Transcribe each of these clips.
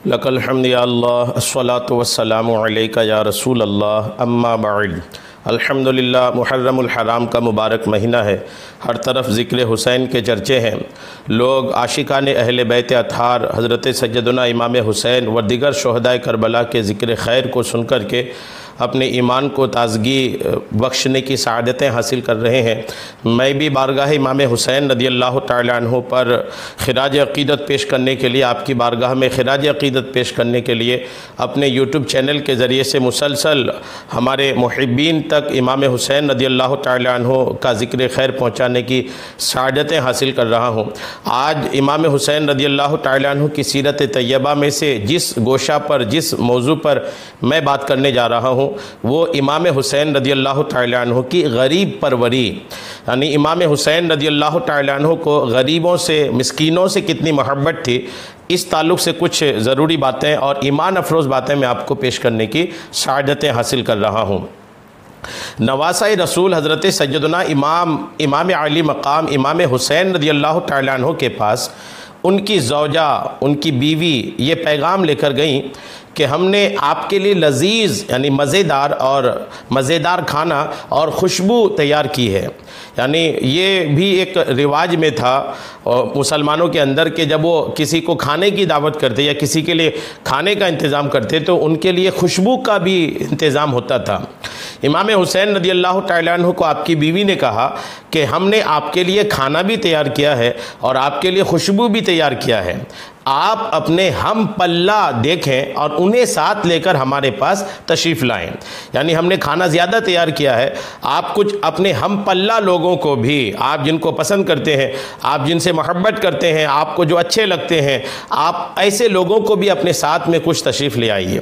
लकल हम्द या अल्लाह अस्सलातु वस्सलामु अलैका या रसूल अल्लाह अम्मा बअद। अल्हम्दुलिल्लाह, मुहर्रमुल हराम का मुबारक महीना है। हर तरफ ज़िक्र हुसैन के चर्चे हैं। लोग आशिकान अहले बैत अतहार हज़रत सैयदना इमाम हुसैन व दिगर शोहदाए करबला के ज़िक्र खैर को सुन कर के अपने ईमान को ताज़गी बख्शने की सआदतें हासिल कर रहे हैं। मैं भी बारगाह इमाम हुसैन रदियल्लाहु तआला अन्हु पर खिराज अक़ीदत पेश करने के लिए, आपकी बारगाह में खिराज अक़ीदत पेश करने के लिए अपने यूट्यूब चैनल के ज़रिए से मुसलसल हमारे मुहिब्बीन तक इमाम हुसैन रदियल्लाहु तआला अन्हु का ज़िक्र खैर पहुँचाने की सआदतें हासिल कर रहा हूँ। आज इमाम हुसैन रदियल्लाहु तआला अन्हु की सीरत तैयबा में से जिस गोशा पर, जिस मौजू पर मैं बात करने जा रहा हूँ वो इमाम हुसैन रदियल्लाहु तआला अन्हु की गरीब परवरी, यानी इमाम हुसैन रदियल्लाहु तआला अन्हु को गरीबों से, मिस्कीनों से कितनी मोहब्बत थी, इस ताल्लुक़ से कुछ ज़रूरी बातें और ईमान अफरोज़ बातें मैं आपको पेश करने की सआदतें हासिल कर रहा हूँ। नवासा रसूल हज़रत सैयदना इमाम आली मकाम इमाम हुसैन रदियल्लाहु तआला अन्हु के पास उनकी ज़ौजा, उनकी बीवी ये पैगाम लेकर गई कि हमने आपके लिए लजीज़ यानी मज़ेदार खाना और खुशबू तैयार की है। यानी ये भी एक रिवाज में था मुसलमानों के अंदर के जब वो किसी को खाने की दावत करते या किसी के लिए खाने का इंतज़ाम करते तो उनके लिए खुशबू का भी इंतज़ाम होता था। इमाम हुसैन रदियल्लाहु तआला अन्हु को आपकी बीवी ने कहा कि हमने आपके लिए खाना भी तैयार किया है और आपके लिए खुशबू भी तैयार किया है, आप अपने हम पल्ला देखें और उन्हें साथ लेकर हमारे पास तशरीफ़ लाएं। यानी हमने खाना ज़्यादा तैयार किया है, आप कुछ अपने हम पल्ला लोगों को भी, आप जिनको पसंद करते हैं, आप जिनसे मोहब्बत करते हैं, आपको जो अच्छे लगते हैं, आप ऐसे लोगों को भी अपने साथ में कुछ तशरीफ़ ले आइए।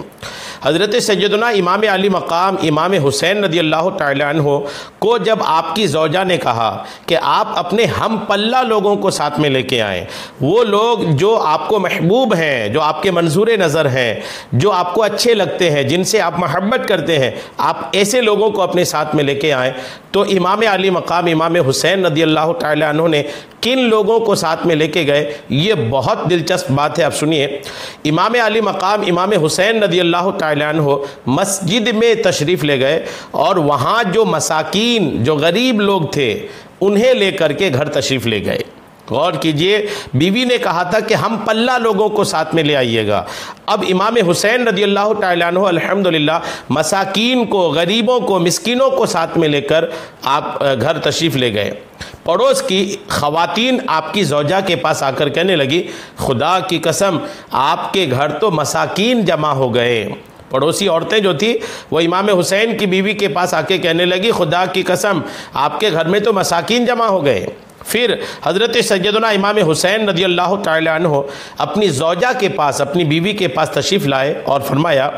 हज़रत सैयदना इमाम आली मकाम इमाम हुसैन रदियल्लाहु तआला अन्हु को जब आपकी ज़ौजा ने कहा कि आप अपने हम पल्ला लोगों को साथ में लेके आएँ, वो लोग जो आपको महबूब हैं, जो आपके मंजूर नज़र हैं, जो आपको अच्छे लगते हैं, जिनसे आप मोहब्बत करते हैं, आप ऐसे लोगों को अपने साथ में लेके आएँ। तो इमाम आली मकाम इमाम हुसैन रदियल्लाहु तआला अन्हु ने किन लोगों को साथ में लेके गए, ये बहुत दिलचस्प बात है, आप सुनिए। इमाम आली मकाम इमाम हुसैन रदियल्लाहु तआला अन्हु मस्जिद में तशरीफ़ ले गए और वहाँ जो मसाकीन, जो गरीब लोग थे, उन्हें लेकर के घर तशरीफ़ ले गए। गौर कीजिए, बीवी ने कहा था कि हम पल्ला लोगों को साथ में ले आइएगा। अब इमाम हुसैन रदियल्लाहु तआला अन्हु अल्हम्दुलिल्लाह मसाकीन को, गरीबों को, मिस्कीनों को साथ में लेकर आप घर तशरीफ़ ले गए। पड़ोस की ख़वातीन आपकी ज़ौजा के पास आकर कहने लगी, खुदा की कसम आपके घर तो मसाकीन जमा हो गए। पड़ोसी औरतें जो थी वो इमाम हुसैन की बीवी के पास आके कहने लगी, खुदा की कसम आपके घर में तो मसाकीन जमा हो गए। फिर हज़रत सैयदना इमाम हुसैन रदियल्लाहु तआला अन्हु अपनी ज़ौजा के पास, अपनी बीवी के पास तशरीफ़ लाए और फरमाया,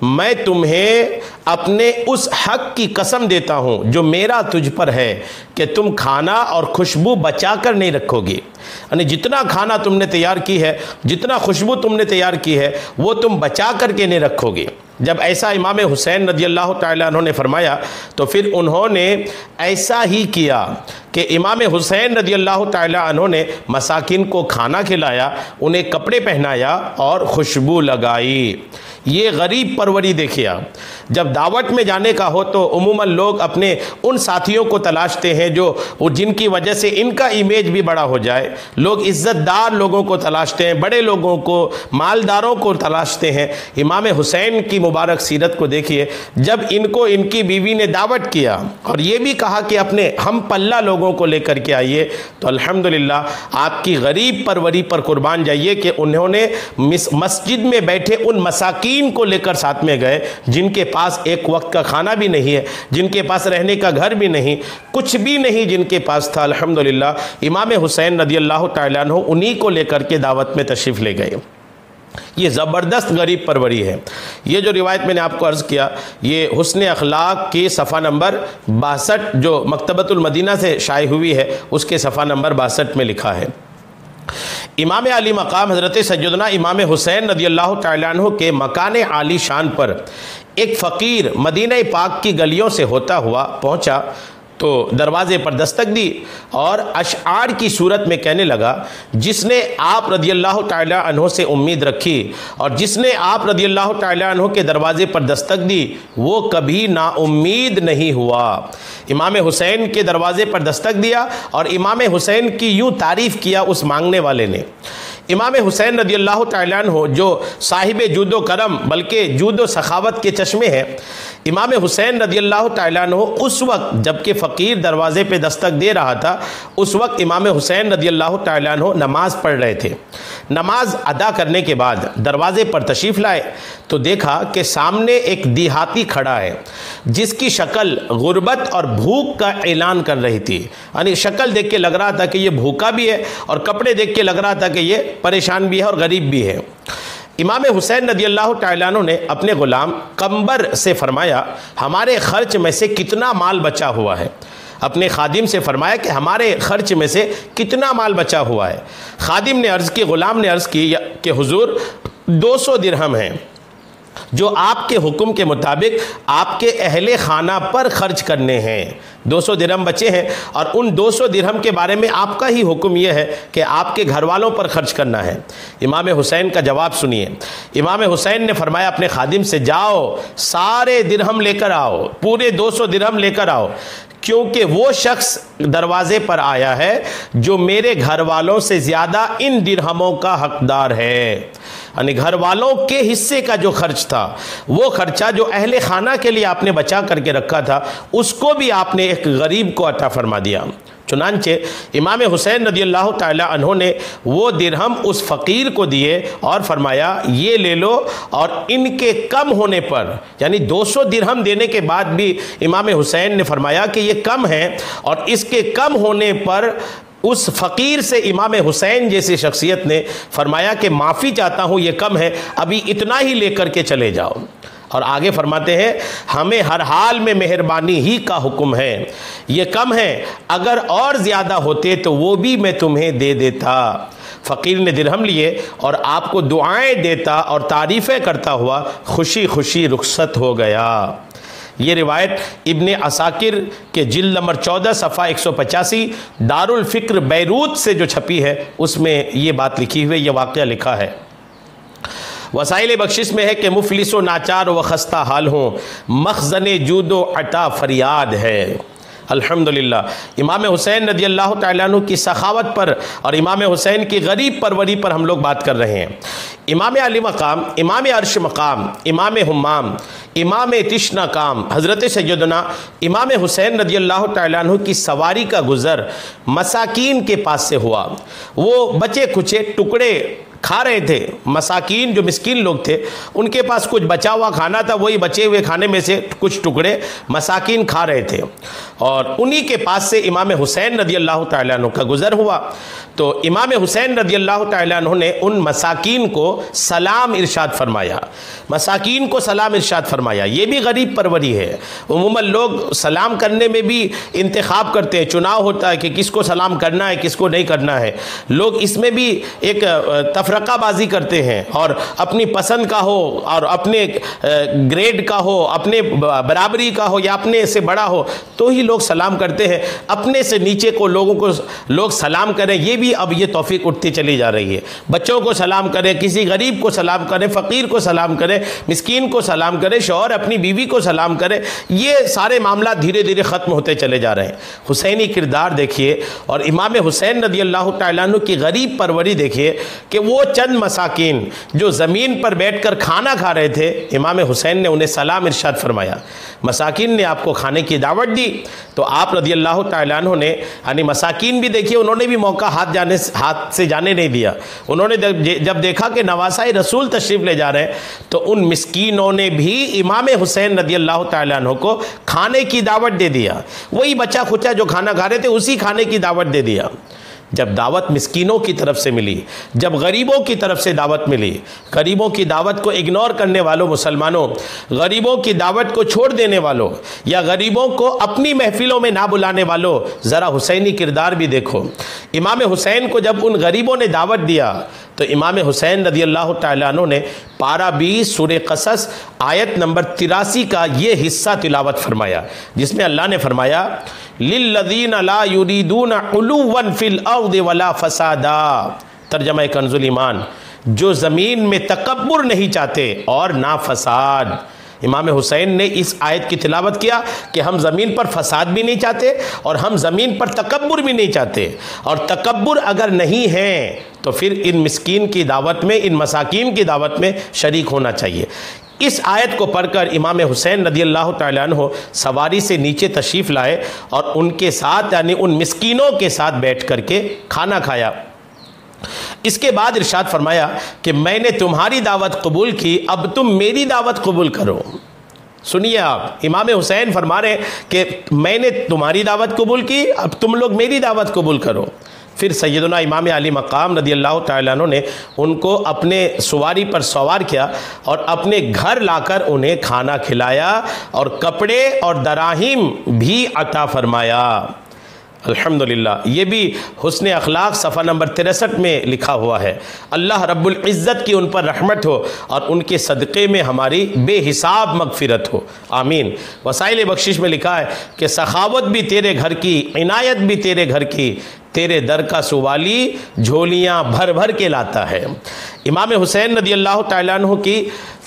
मैं तुम्हें अपने उस हक़ की कसम देता हूँ जो मेरा तुझ पर है कि तुम खाना और खुशबू बचा कर नहीं रखोगी। यानी जितना खाना तुमने तैयार की है, जितना खुशबू तुमने तैयार की है, वो तुम बचा करके नहीं रखोगे। जब ऐसा इमाम हुसैन रदियल्लाहु तआला अन्हु ने फरमाया तो फिर उन्होंने ऐसा ही किया कि इमाम हुसैन रदियल्लाहु तआला अन्हु ने मसाकिन को खाना खिलाया, उन्हें कपड़े पहनाया और खुशबू लगाई। ये गरीब परवरी देखिए आप। जब दावत में जाने का हो तो उमूमन लोग अपने उन साथियों को तलाशते हैं जो जिनकी वजह से इनका इमेज भी बड़ा हो जाए। लोग इज़्ज़तदार लोगों को तलाशते हैं, बड़े लोगों को, मालदारों को तलाशते हैं। इमाम हुसैन की मुबारक सीरत को देखिए, जब इनको इनकी बीवी ने दावत किया और ये भी कहा कि अपने हम पल्ला लोगों को लेकर के आइए, तो अल्हम्दुलिल्लाह आपकी गरीब परवरी पर कुर्बान जाइए कि उन्होंने मस्जिद में बैठे उन मसाकिन को लेकर साथ में गए जिनके पास एक वक्त का खाना भी नहीं है, जिनके पास रहने का घर भी नहीं, कुछ भी नहीं जिनके पास था। अल्हम्दुलिल्लाह इमाम हुसैन रदियल्लाहु तआला अन्हु उन्हीं को लेकर के दावत में तशरीफ़ ले गए। ये ज़बरदस्त गरीब परवरी है। ये जो रिवायत मैंने आपको अर्ज़ किया, ये हुस्न अखलाक की सफ़ा नंबर 62 जो मकतबतुल मदीना से शाये हुई है, उसके सफ़ा नंबर 62 में लिखा है। इमाम आली मकाम हज़रत सैयदना इमाम हुसैन रदियल्लाहु तआला अन्हु के मकान आली शान पर एक फ़कीर मदीना पाक की गलियों से होता हुआ पहुँचा तो दरवाजे पर दस्तक दी और अशआर की सूरत में कहने लगा, जिसने आप रदियल्लाहु ताला अन्हो से उम्मीद रखी और जिसने आप रदियल्लाहु ताला अन्हो के दरवाजे पर दस्तक दी वो कभी नाउम्मीद नहीं हुआ। इमाम हुसैन के दरवाजे पर दस्तक दिया और इमाम हुसैन की यूं तारीफ़ किया उस मांगने वाले ने। इमाम हुसैन रदियल्लाहु ताला अन्हो जो साहिब जूदो करम बल्कि जूदो सखावत के चश्मे हैं, इमाम हुसैन रदियल्लाहु ताला अन्हो उस वक्त जबकि फ़कीर दरवाज़े पे दस्तक दे रहा था, उस वक्त इमाम हुसैन रदियल्लाहु ताला अन्हो नमाज़ पढ़ रहे थे। नमाज अदा करने के बाद दरवाज़े पर तशरीफ़ लाए तो देखा कि सामने एक देहाती खड़ा है जिसकी शक्ल गुर्बत और भूख का ऐलान कर रही थी। यानी शक्ल देख के लग रहा था कि ये भूखा भी है और कपड़े देख के लग रहा था कि ये परेशान भी है और गरीब भी है। इमाम हुसैन रदियल्लाहु ताला अन्हु ने अपने ग़ुलाम कंबर से फरमाया, हमारे ख़र्च में से कितना माल बचा हुआ है। अपने खादिम से फरमाया कि हमारे ख़र्च में से कितना माल बचा हुआ है। खादिम ने अर्ज़ की, ग़ुलाम ने अर्ज़ की कि हुज़ूर 200 दिरहम हैं जो आपके हुक्म के मुताबिक आपके अहले खाना पर खर्च करने हैं। 200 दिरहम बचे हैं और उन 200 दिरहम के बारे में आपका ही हुक्म यह है कि आपके घर वालों पर खर्च करना है। इमाम हुसैन का जवाब सुनिए। इमाम हुसैन ने फरमाया अपने खादिम से, जाओ सारे दिरहम लेकर आओ, पूरे 200 दिरहम लेकर आओ, क्योंकि वो शख्स दरवाजे पर आया है जो मेरे घर वालों से ज़्यादा इन दिरहमों का हकदार है। यानी घर वालों के हिस्से का जो खर्च था, वो खर्चा जो अहले खाना के लिए आपने बचा करके रखा था, उसको भी आपने एक गरीब को अता फरमा दिया। चुनांचे इमाम हुसैन रदियल्लाहु ताला अन्हो ने वो दिरहम उस फ़कीर को दिए और फरमाया, ये ले लो। और इनके कम होने पर, यानी 200 दिरहम देने के बाद भी इमाम हुसैन ने फरमाया कि ये कम है, और इसके कम होने पर उस फ़कीर से इमाम हुसैन जैसी शख्सियत ने फरमाया कि माफ़ी चाहता हूँ, ये कम है, अभी इतना ही लेकर के चले जाओ। और आगे फरमाते हैं, हमें हर हाल में मेहरबानी ही का हुक्म है, ये कम है, अगर और ज़्यादा होते तो वो भी मैं तुम्हें दे देता। फ़कीर ने दिरहम लिए और आपको दुआएं देता और तारीफ़ें करता हुआ खुशी खुशी रुखसत हो गया। ये रिवायत इब्ने असाकिर के जिल्द नंबर 14 सफ़ा 185 दारुल फ़िक्र बैरूत से जो छपी है उसमें ये बात लिखी हुई, ये वाक़या लिखा है। वसाइल बख्शिश में है कि मुफलिस व नाचार व खस्ता हाल हों, मखज़न जूदो अता फरियाद है। अल्हम्दुलिल्लाह इमाम हुसैन रदियल्लाहु ताला अन्हु की सखावत पर और इमाम हुसैन की गरीब परवरी पर हम लोग बात कर रहे हैं। इमाम अली मकाम, इमाम अर्श मकाम, इमाम हुम्माम, इमाम तिश्ना काम हज़रत सैयदना इमाम हुसैन रदियल्लाहु ताला अन्हु की सवारी का गुज़र मसाकीन के पास से हुआ। वो बचे खुचे टुकड़े खा रहे थे। मसाकीन जो मिस्कीन लोग थे उनके पास कुछ बचा हुआ खाना था, वही बचे हुए खाने में से कुछ टुकड़े मसाकीन खा रहे थे और उन्हीं के पास से इमाम हुसैन रदियल्लाहु ताला अन्हु का गुज़र हुआ। तो इमाम हुसैन रदियल्लाहु ताला अन्हु ने उन मसाकीन को सलाम इरशाद फरमाया, मसाकीन को सलाम इरशाद फरमाया। ये भी गरीब परवरी है। उमूमन लोग सलाम करने में भी इंतखाब करते हैं, चुनाव होता है कि किसको सलाम करना है किसको नहीं करना है। लोग इसमें भी एक तफरकाबाजी करते हैं और अपनी पसंद का हो और अपने ग्रेड का हो, अपने बराबरी का हो या अपने से बड़ा हो तो ही लोग सलाम करते हैं। अपने से नीचे को लोगों को लोग सलाम करें, ये भी अब ये तौफीक उठती चली जा रही है। बच्चों को सलाम करें, किसी गरीब को सलाम करें, फ़कीर को सलाम करें, मिस्कीन को सलाम करें, शौहर अपनी बीवी को सलाम करें, ये सारे मामला धीरे धीरे ख़त्म होते चले जा रहे हैं। हुसैनी किरदार देखिए और इमाम हुसैन रदियल्लाहु ताला अन्हु की गरीब परवरी देखिए कि वो चंद मसाकीन जो ज़मीन पर बैठकर खाना खा रहे थे, इमाम हुसैन ने उन्हें सलाम इरशाद फरमाया। मसाकीन ने आपको खाने की दावत दी तो आप रदियल्लाहु ताला अन्हु ने, यानी मसाकीन भी देखिए उन्होंने भी मौका हाथ से जाने नहीं दिया। उन्होंने जब देखा कि नवासाए रसूल तशरीफ़ ले जा रहे हैं तो उन मिस्कीनों ने भी इमाम हुसैन रदियल्लाहु ताला अन्हु को खाने की दावत दे दिया। वही बचा खुचा जो खाना खा रहे थे उसी खाने की दावत दे दिया। जब दावत मिस्कीनों की तरफ से मिली, जब गरीबों की तरफ से दावत मिली, गरीबों की दावत को इग्नोर करने वालों मुसलमानों, गरीबों की दावत को छोड़ देने वालों या गरीबों को अपनी महफिलों में ना बुलाने वालों, ज़रा हुसैनी किरदार भी देखो। इमाम हुसैन को जब उन गरीबों ने दावत दिया तो इमाम हुसैन रदियल्लाहु ताला अन्हु ने पारा 20 सूरह क़सस आयत नंबर 83 का ये हिस्सा तिलावत फरमाया, जिसमें अल्लाह ने फरमाया, लिल्लज़ीना ला युरीदूना उलुवन फिल अर्दि वला फसादा। तर्जमा कंजुल ईमान, जो ज़मीन में तकब्बुर नहीं चाहते और ना फसाद। इमाम हुसैन ने इस आयत की तिलावत किया कि हम ज़मीन पर फसाद भी नहीं चाहते और हम ज़मीन पर तकब्बुर भी नहीं चाहते, और तकब्बुर अगर नहीं है तो फिर इन मिस्कीन की दावत में, इन मसाकीन की दावत में शरीक होना चाहिए। इस आयत को पढ़कर इमाम हुसैन रदियल्लाहु ताला अन्हु सवारी से नीचे तशरीफ़ लाए और उनके साथ यानी उन मिस्कीनों के साथ बैठ करके खाना खाया। इसके बाद इरशाद फरमाया कि मैंने तुम्हारी दावत कबूल की, अब तुम मेरी दावत कबूल करो। सुनिए आप, इमाम हुसैन फरमा रहे कि मैंने तुम्हारी दावत कबूल की, अब तुम लोग मेरी दावत कबूल करो। फिर सैयदना इमाम अली मकाम रदियल्लाहु ताला अन्हु ने उनको अपने सवारी पर सवार किया और अपने घर लाकर उन्हें खाना खिलाया और कपड़े और दराहिम भी अता फरमाया। अल्हम्दुलिल्लाह, ये भी हुस्न अखलाक सफ़ा नंबर 63 में लिखा हुआ है। अल्लाह रब्बुल इज़्ज़त की उन पर रहमत हो और उनके सदक़े में हमारी बेहिसाब मग़फ़िरत हो, आमीन। वसाइल बख्शिश में लिखा है कि सखावत भी तेरे घर की, इनायत भी तेरे घर की, तेरे दर का सुवाली झोलियाँ भर भर के लाता है। इमाम हुसैन रदियल्लाहु ताला अन्हु की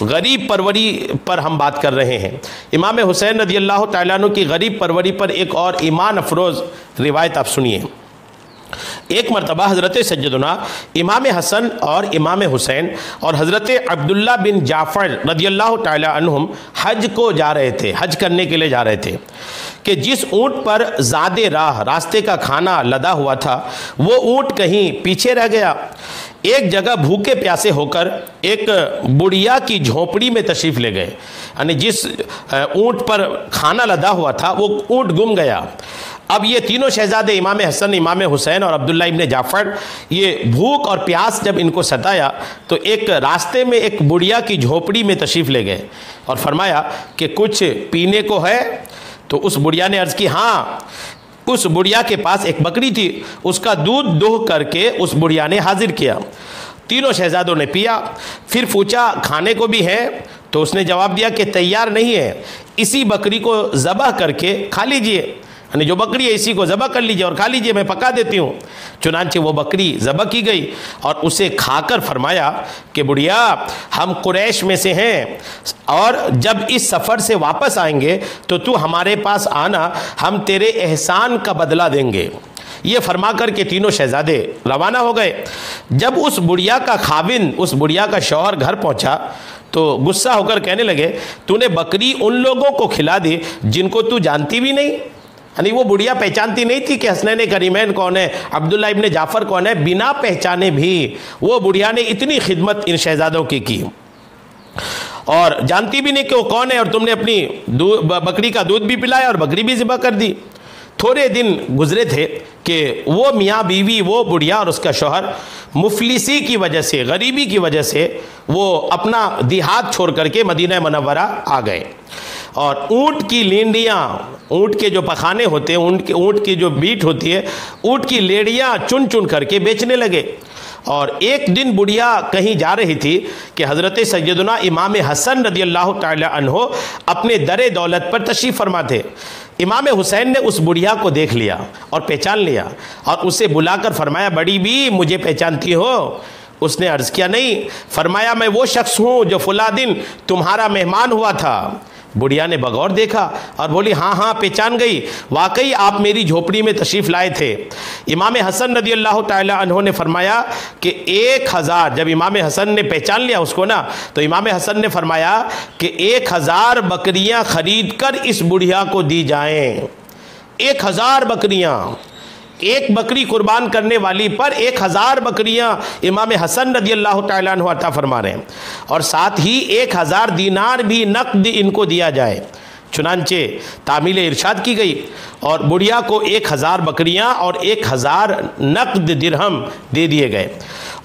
गरीब परवरी पर हम बात कर रहे हैं। इमाम हुसैन रदियल्लाहु ताला अन्हु की गरीब परवरी पर एक और ईमान अफरोज़ रिवायत आप सुनिए। एक मरतबा हज़रत सैयदना इमाम हसन और इमाम हुसैन और हज़रत अब्दुल्ला बिन जाफ़र रदियल्लाहु ताला अन्हुम हज को जा रहे थे, हज करने के लिए जा रहे थे कि जिस ऊँट पर ज़ादे रास्ते का खाना लदा हुआ था वो ऊँट कहीं पीछे रह गया। एक जगह भूखे प्यासे होकर एक बुढ़िया की झोपड़ी में तशरीफ़ ले गए, यानी जिस ऊँट पर खाना लदा हुआ था वो ऊँट गुम गया। अब ये तीनों शहजादे इमाम हसन, इमाम हुसैन और अब्दुल्ला इब्न जाफ़र, ये भूख और प्यास जब इनको सताया तो एक रास्ते में एक बुढ़िया की झोपड़ी में तशरीफ़ ले गए और फरमाया कि कुछ पीने को है। तो उस बुढ़िया ने अर्ज़ की हाँ। उस बुढ़िया के पास एक बकरी थी, उसका दूध दोह करके उस बुढ़िया ने हाजिर किया। तीनों शहजादों ने पिया। फिर पूछा खाने को भी है? तो उसने जवाब दिया कि तैयार नहीं है, इसी बकरी को ज़बह करके खा लीजिए, यानी जो बकरी है इसी को ज़बह कर लीजिए और खा लीजिए, मैं पका देती हूँ। चुनांचे वो बकरी ज़बह की गई और उसे खाकर फरमाया कि बुढ़िया हम कुरैश में से हैं और जब इस सफ़र से वापस आएंगे तो तू हमारे पास आना, हम तेरे एहसान का बदला देंगे। ये फरमा कर के तीनों शहजादे रवाना हो गए। जब उस बुढ़िया का खाविंद, उस बुढ़िया का शौहर घर पहुँचा तो गुस्सा होकर कहने लगे तूने बकरी उन लोगों को खिला दी जिनको तू जानती भी नहीं। यानी वो बुढ़िया पहचानती नहीं थी कि हसनैन करीमैन कौन है, अब्दुल्ला इब्न जाफ़र कौन है। बिना पहचाने भी वो बुढ़िया ने इतनी खिदमत इन शहजादों की और जानती भी नहीं कि वो कौन है, और तुमने अपनी बकरी का दूध भी पिलाया और बकरी भी ज़िबा कर दी। थोड़े दिन गुजरे थे कि वो मियाँ बीवी, वो बुढ़िया और उसका शौहर मुफलिसी की वजह से, गरीबी की वजह से वो अपना देहात छोड़ करके मदीना मुनव्वरा आ गए और ऊँट की लेंडियाँ, ऊँट के जो पखाने होते हैं, ऊँट की जो बीट होती है, ऊँट की लेड़ियाँ चुन चुन करके बेचने लगे। और एक दिन बुढ़िया कहीं जा रही थी कि हज़रत सैयदना इमाम हसन रदियल्लाहु ताला अन्हो अपने दरे दौलत पर तशरीफ़ फरमा थे। इमाम हुसैन ने उस बुढ़िया को देख लिया और पहचान लिया और उसे बुलाकर फरमाया बड़ी भी मुझे पहचानती हो? उसने अर्ज़ किया नहीं। फरमाया मैं वो शख्स हूँ जो फुला दिन तुम्हारा मेहमान हुआ था। बुढ़िया ने बगौर देखा और बोली हाँ हाँ पहचान गई, वाकई आप मेरी झोपड़ी में तशरीफ़ लाए थे। इमाम हसन रदियल्लाहु ताला अन्हो ने फरमाया कि 1000, जब इमाम हसन ने पहचान लिया उसको ना, तो इमाम हसन ने फरमाया कि 1000 बकरियां खरीद कर इस बुढ़िया को दी जाएं। 1000 बकरियां, एक बकरी कुर्बान करने वाली पर 1000 बकरियां इमाम हसन रदियल्लाहु ताला अन्हु अता फरमा रहे हैं और साथ ही 1000 दीनार भी नक़द इनको दिया जाए। चुनांचे तामील इरशाद की गई और बुढ़िया को 1000 बकरियां और 1000 नक़द दिरहम दे दिए गए।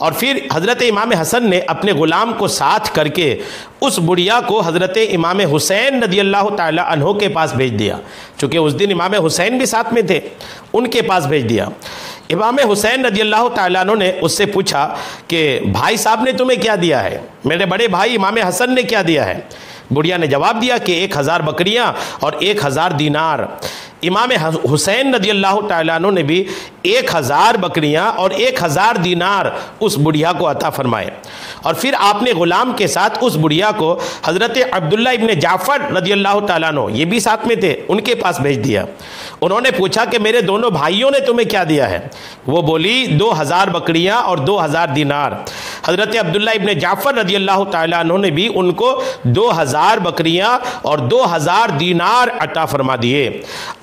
और फिर हज़रत इमाम हसन ने अपने ग़ुलाम को साथ करके उस बुढ़िया को हज़रत इमाम हुसैन रदियल्लाहु ताला अन्हो के पास भेज दिया। चूँकि उस दिन इमाम हुसैन भी साथ में थे, उनके पास भेज दिया। इमाम हुसैन रदियल्लाहु ताला अन्हो ने उससे पूछा कि भाई साहब ने तुम्हें क्या दिया है, मेरे बड़े भाई इमाम हसन ने क्या दिया है? बुढ़िया ने जवाब दिया कि 1000 बकरियां और 1000 दीनार। इमाम हुसैन रदियल्लाहु ताला अन्हु ने भी 1000 बकरियां और 1000 दीनार उस बुढ़िया को अता फरमाए। और फिर आपने गुलाम के साथ उस बुढ़िया को हज़रत अब्दुल्ला इब्ने जाफ़र रदियल्लाहु ताला अन्हु, ये भी साथ में थे, उनके पास भेज दिया। उन्होंने पूछा कि मेरे दोनों भाइयों ने तुम्हें क्या दिया है? वो बोली 2000 बकरियां और 2000 दीनार। हज़रत अब्दुल्ला इब्ने जाफ़र रदियल्लाहु ताला अन्हु ने भी उनको 2000 बकरियां और 2000 दीनार अता फरमा दिए।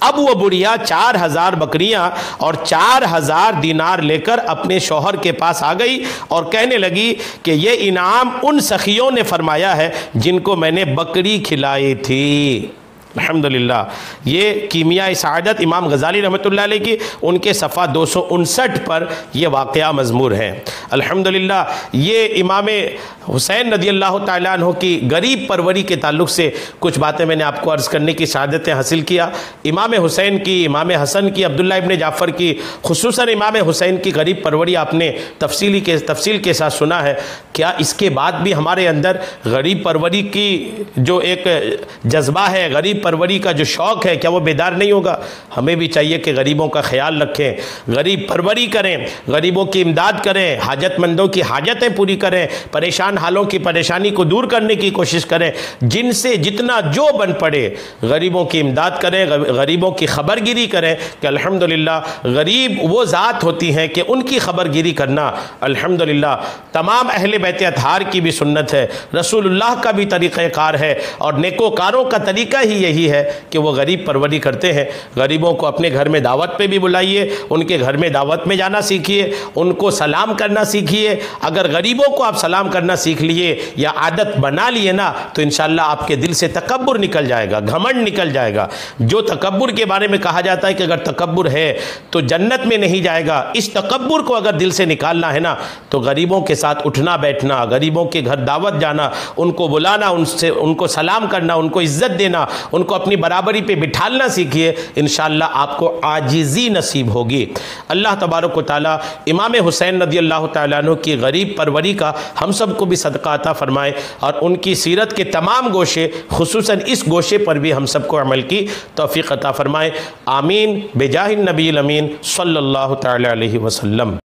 अब वो बुढ़िया 4000 बकरियां और 4000 दीनार लेकर अपने शौहर के पास आ गई और कहने लगी कि ये इनाम उन सखियों ने फरमाया है जिनको मैंने बकरी खिलाई थी। अल्हम्दुलिल्लाह। ये कीमिया सआदत इमाम गज़ाली रहमतुल्लाह अलैह की उनके सफ़ा 259 पर यह वाक़या मज़मूर है। अल्हम्दुलिल्लाह। ये इमाम हुसैन रदियल्लाहु ताला अन्हु की गरीब परवरी के ताल्लुक़ से कुछ बातें मैंने आपको अर्ज़ करने की सआदतें हासिल किया। इमाम हुसैन की, इमाम हसन की, अब्दुल्ला इब्ने जाफ़र की, खुसूसन इमाम हुसैन की गरीब परवरी आपने तफसील के साथ सुना है। क्या इसके बाद भी हमारे अंदर गरीब परवरी की जो एक जज्बा है, गरीब परवरी का जो शौक़ है, क्या वो बेदार नहीं होगा? हमें भी चाहिए कि गरीबों का ख्याल रखें, गरीब परवरी करें, गरीबों की इमदाद करें, हाजतमंदों की हाजतें पूरी करें, परेशान हालों की परेशानी को दूर करने की कोशिश करें, जिनसे जितना जो बन पड़े गरीबों की इमदाद करें, गरीबों की खबरगिरी करें। कि अल्हम्दुलिल्लाह गरीब वो ज़ात होती हैं कि उनकी खबरगिरी करना अल्हम्दुलिल्लाह तमाम अहले बैत अतहार की भी सुन्नत है, रसूलुल्लाह का भी तरीक़ाकार है और नेकोकारों का तरीका ही यही है कि वो गरीब परवरी करते हैं। गरीबों को अपने घर में दावत पे भी बुलाइए, उनके घर में दावत में जाना सीखिए, उनको सलाम करना सीखिए। अगर गरीबों को आप सलाम करना सीख लिए या आदत बना लिए ना, तो इंशाअल्लाह आपके दिल से तकब्बुर निकल जाएगा, घमंड निकल जाएगा। जो तकब्बुर के बारे में कहा जाता है कि अगर तकब्बुर है तो जन्नत में नहीं जाएगा, इस तकब्बुर को अगर दिल से निकालना है ना, तो गरीबों के साथ उठना बैठना, गरीबों के घर दावत जाना, उनको बुलाना, उनको सलाम करना, उनको इज्जत देना, उनको अपनी बराबरी पे बिठालना सीखिए। इंशाअल्लाह आपको आजिज़ी नसीब होगी। अल्लाह तबारक व तआला इमाम हुसैन रदियल्लाहु ताला अन्हु की गरीब परवरी का हम सबको भी सदका अता फरमाए और उनकी सीरत के तमाम गोशे, खुसूसन इस गोशे पर भी हम सबको अमल की तौफीक अता फरमाए। आमीन बेजाहिन नबील अमीन सल्लल्लाहु तआला अलैहि वसल्लम।